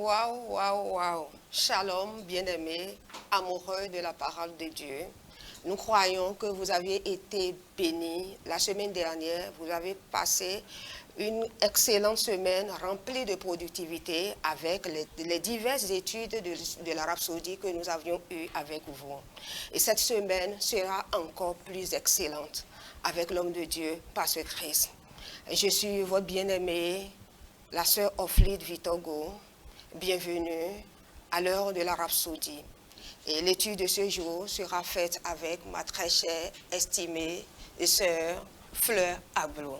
Waouh, waouh, waouh. Shalom, bien-aimés, amoureux de la parole de Dieu. Nous croyons que vous aviez été bénis. La semaine dernière, vous avez passé une excellente semaine remplie de productivité avec les diverses études de l'Arabie Saoudite que nous avions eues avec vous. Et cette semaine sera encore plus excellente avec l'homme de Dieu, Pasteur Chris. Je suis votre bien-aimée, la sœur Oflide Vitogo. Bienvenue à l'heure de l'Arabie Saoudite. Et l'étude de ce jour sera faite avec ma très chère, estimée sœur Fleur Ablou.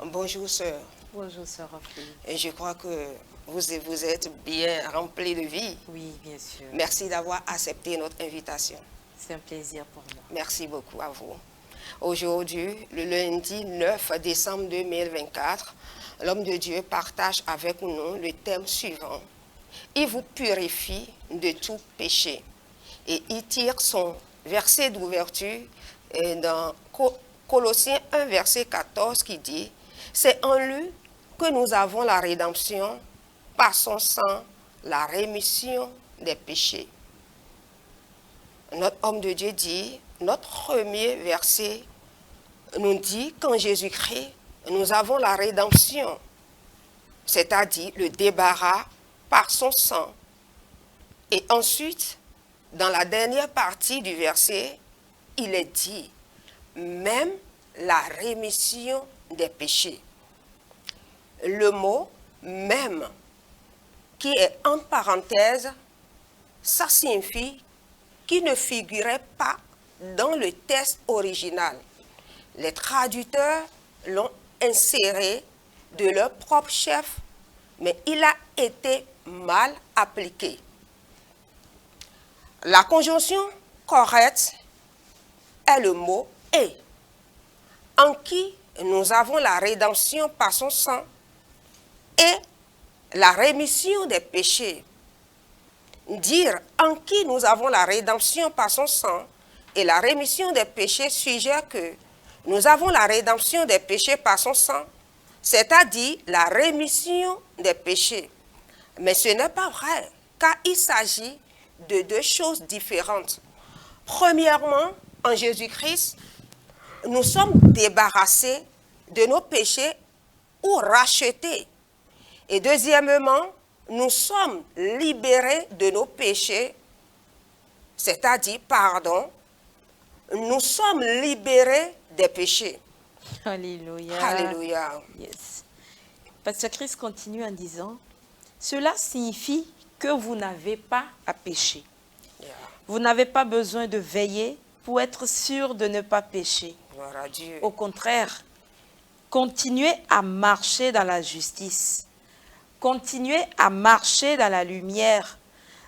Bonjour sœur. Bonjour sœur Oflide. Et je crois que vous êtes bien remplie de vie. Oui, bien sûr. Merci d'avoir accepté notre invitation. C'est un plaisir pour moi. Merci beaucoup à vous. Aujourd'hui, le lundi 9 décembre 2024, l'homme de Dieu partage avec nous le thème suivant. Il vous purifie de tout péché. Et il tire son verset d'ouverture dans Colossiens 1, verset 14 qui dit « C'est en lui que nous avons la rédemption par son sang, la rémission des péchés. » Notre homme de Dieu dit, notre premier verset nous dit qu'en Jésus-Christ, nous avons la rédemption, c'est-à-dire le débarras par son sang. Et ensuite, dans la dernière partie du verset, il est dit, même la rémission des péchés. Le mot « même » qui est entre parenthèses, ça signifie qui ne figurait pas dans le texte original. Les traducteurs l'ont inséré de leur propre chef, mais il a été mal appliqué. La conjonction correcte est le mot « et », en qui nous avons la rédemption par son sang et la rémission des péchés. Dire en qui nous avons la rédemption par son sang et la rémission des péchés suggère que nous avons la rédemption des péchés par son sang, c'est-à-dire la rémission des péchés. Mais ce n'est pas vrai, car il s'agit de deux choses différentes. Premièrement, en Jésus-Christ, nous sommes débarrassés de nos péchés ou rachetés. Et deuxièmement, nous sommes libérés de nos péchés, c'est-à-dire, pardon, nous sommes libérés des péchés. Alléluia. Alléluia. Yes. Pasteur Christ continue en disant, cela signifie que vous n'avez pas à pécher. Yeah. Vous n'avez pas besoin de veiller pour être sûr de ne pas pécher. Gloire à Dieu. Au contraire, continuez à marcher dans la justice. Continuez à marcher dans la lumière.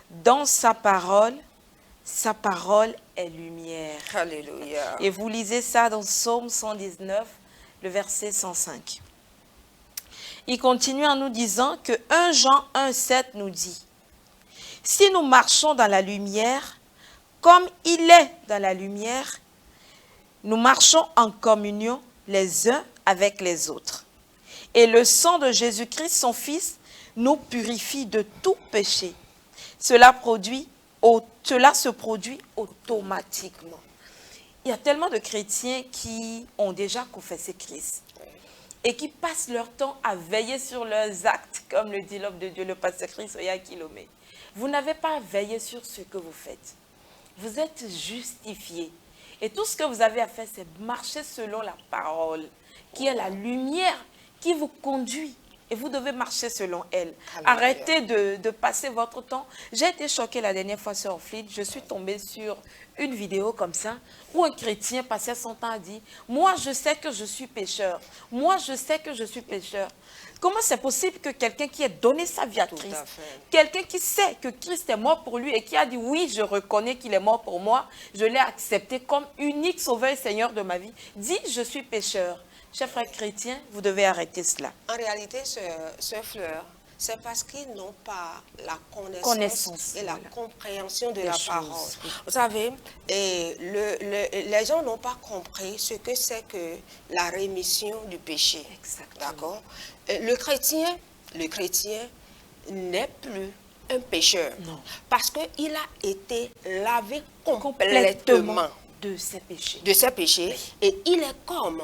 Dans sa parole est lumière. Alléluia. Et vous lisez ça dans Psaume 119, le verset 105. Il continue en nous disant que 1 Jean 1,7 nous dit « Si nous marchons dans la lumière, comme il est dans la lumière, nous marchons en communion les uns avec les autres. Et le sang de Jésus-Christ, son Fils, nous purifie de tout péché. Cela se produit automatiquement. » Il y a tellement de chrétiens qui ont déjà confessé Christ et qui passent leur temps à veiller sur leurs actes, comme le dit l'homme de Dieu, le pasteur Christ Oya Kilomé. Vous n'avez pas à veiller sur ce que vous faites. Vous êtes justifiés. Et tout ce que vous avez à faire, c'est marcher selon la parole, qui est la lumière qui vous conduit. Et vous devez marcher selon elle. Arrêtez de passer votre temps. J'ai été choquée la dernière fois sur Oflide. Je suis tombée sur une vidéo comme ça, où un chrétien passait son temps à dire « Moi, je sais que je suis pécheur. Moi, je sais que je suis pécheur. » Comment c'est possible que quelqu'un qui ait donné sa vie à Christ, quelqu'un qui sait que Christ est mort pour lui et qui a dit « Oui, je reconnais qu'il est mort pour moi. Je l'ai accepté comme unique sauveur et Seigneur de ma vie. » dit « Je suis pécheur. » Chers frères chrétiens, vous devez arrêter cela. En réalité, ce Fleur, c'est parce qu'ils n'ont pas la connaissance et la compréhension de la parole. Oui. Vous savez, les gens n'ont pas compris ce que c'est que la rémission du péché. Exactement. D'accord? Le chrétien n'est plus un pécheur. Non. Parce qu'il a été lavé complètement de ses péchés. de ses péchés. Et il est comme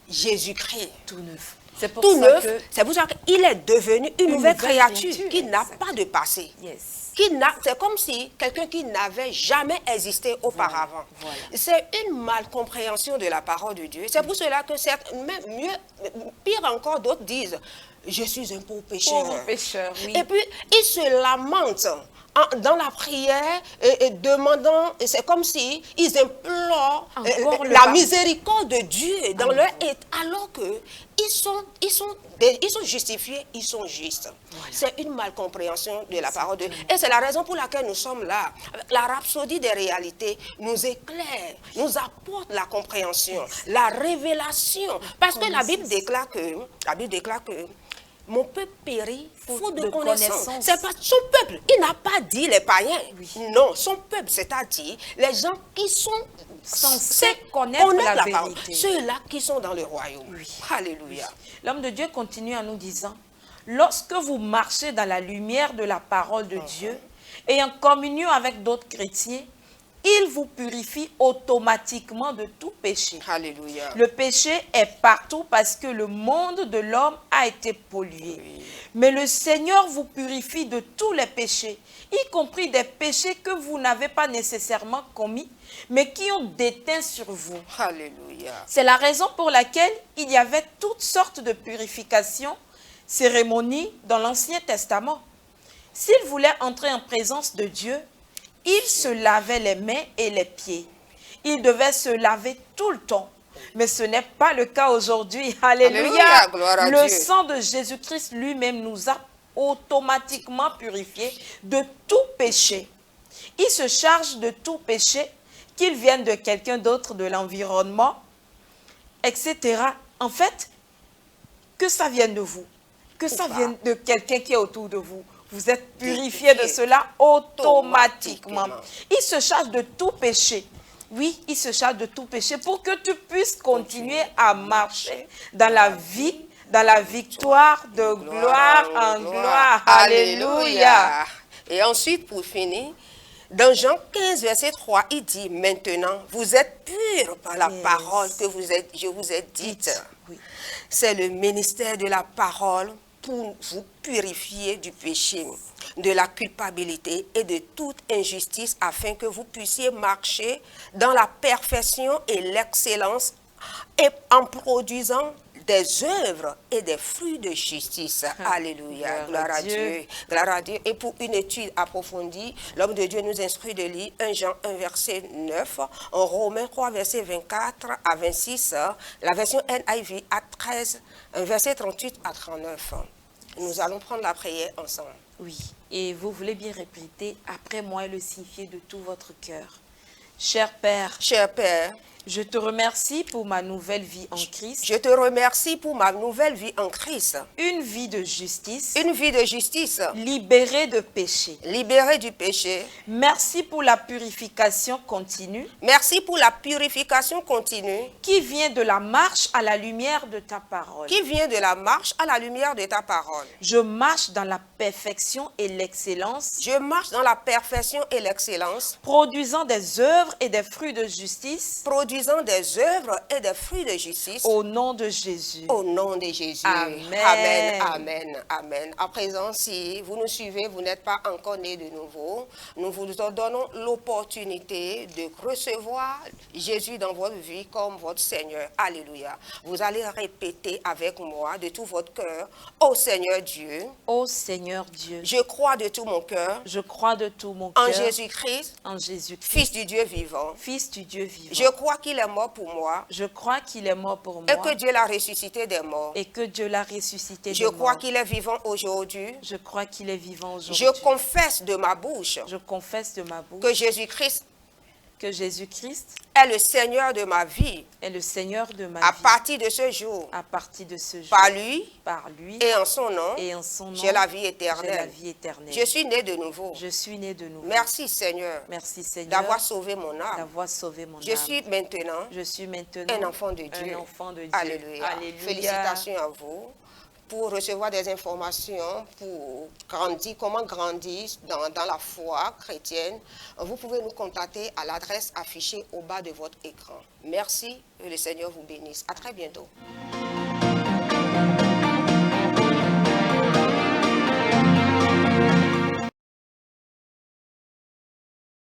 Jésus-Christ. Tout neuf. C'est pour Tout ça neuf, que... c'est pour ça qu'il est devenu une nouvelle créature qui n'a exact. pas de passé. Yes. C'est comme si quelqu'un qui n'avait jamais existé auparavant. Voilà. C'est une malcompréhension de la parole de Dieu. C'est pour cela que pire encore, d'autres disent, je suis un pauvre pécheur. Pauvre pécheur, oui. Et puis, ils se lamentent dans la prière et demandant, c'est comme si ils implorent la miséricorde de Dieu dans leur être, alors que ils sont justifiés, ils sont justes. Voilà. C'est une malcompréhension de la parole de Dieu. Et c'est la raison pour laquelle nous sommes là. La rhapsodie des réalités nous éclaire, nous apporte la compréhension, la révélation. Parce que la Bible déclare que mon peuple périt faute de connaissance. C'est pas son peuple. Il n'a pas dit les païens. Oui. Non, son peuple, c'est-à-dire les gens qui sont censés connaître la vérité. Ceux-là qui sont dans le royaume. Oui. Alléluia. L'homme de Dieu continue en nous disant, lorsque vous marchez dans la lumière de la parole de Dieu et en communion avec d'autres chrétiens, il vous purifie automatiquement de tout péché. Alléluia. Le péché est partout parce que le monde de l'homme a été pollué. Oui. Mais le Seigneur vous purifie de tous les péchés, y compris des péchés que vous n'avez pas nécessairement commis, mais qui ont déteint sur vous. Alléluia. C'est la raison pour laquelle il y avait toutes sortes de purifications, cérémonies dans l'Ancien Testament. S'il voulait entrer en présence de Dieu, il se lavait les mains et les pieds. Il devait se laver tout le temps. Mais ce n'est pas le cas aujourd'hui. Alléluia. Le sang de Jésus-Christ lui-même nous a automatiquement purifiés de tout péché. Il se charge de tout péché, qu'il vienne de quelqu'un d'autre, de l'environnement, etc. En fait, que ça vienne de vous, que ça vienne de quelqu'un qui est autour de vous. Vous êtes purifié de cela automatiquement. Il se charge de tout péché. Oui, il se charge de tout péché pour que tu puisses continuer à marcher dans la vie, dans la victoire de gloire en gloire. Alléluia. Et ensuite, pour finir, dans Jean 15, verset 3, il dit, maintenant, vous êtes purs par la parole que je vous ai dite. Oui. C'est le ministère de la parole pour vous purifier du péché, de la culpabilité et de toute injustice, afin que vous puissiez marcher dans la perfection et l'excellence, et en produisant des œuvres et des fruits de justice. Alléluia. Gloire à Dieu. Gloire à Dieu. Et pour une étude approfondie, l'homme de Dieu nous instruit de lire 1 Jean 1, verset 9, en Romains 3, verset 24 à 26, la version NIV à 13, verset 38 à 39. Nous allons prendre la prière ensemble. Oui, et vous voulez bien répéter après moi et le signifier de tout votre cœur. Cher Père, je te remercie pour ma nouvelle vie en Christ. Je te remercie pour ma nouvelle vie en Christ. Une vie de justice. Une vie de justice. Libérée de péché. Libérée du péché. Merci pour la purification continue. Merci pour la purification continue. Qui vient de la marche à la lumière de ta parole. Qui vient de la marche à la lumière de ta parole. Je marche dans la perfection et l'excellence. Je marche dans la perfection et l'excellence. Produisant des œuvres et des fruits de justice. Produisant des œuvres et des fruits de justice. Au nom de Jésus. Au nom de Jésus. Amen. Amen. Amen. Amen. À présent, si vous nous suivez, vous n'êtes pas encore né de nouveau, nous vous donnons l'opportunité de recevoir Jésus dans votre vie comme votre Seigneur. Alléluia. Vous allez répéter avec moi de tout votre cœur, ô Seigneur Dieu. Ô Seigneur Dieu. Je crois de tout mon cœur. Je crois de tout mon cœur. En Jésus-Christ. En Jésus-Christ. Fils du Dieu vivant. Fils du Dieu vivant. Je crois qu'il est mort pour moi. Je crois qu'il est mort pour moi. Et que Dieu l'a ressuscité des morts. Et que Dieu l'a ressuscité des morts. Je crois qu'il est vivant aujourd'hui. Je crois qu'il est vivant aujourd'hui. Je confesse de ma bouche. Je confesse de ma bouche. Que Jésus-Christ est le Seigneur de ma vie. Est le Seigneur de ma vie. À partir de ce jour. À partir de ce jour. Par lui. Et en son nom. J'ai la vie éternelle. J'ai la vie éternelle. Je suis né de nouveau. Je suis né de nouveau. Merci Seigneur. Merci Seigneur. D'avoir sauvé mon âme. D'avoir sauvé mon âme. Je suis maintenant. Je suis maintenant. Un enfant de Dieu. Un enfant de Dieu. Alléluia. Alléluia. Félicitations à vous. pour recevoir des informations, pour grandir, comment grandir dans la foi chrétienne, vous pouvez nous contacter à l'adresse affichée au bas de votre écran. Merci et le Seigneur vous bénisse. À très bientôt.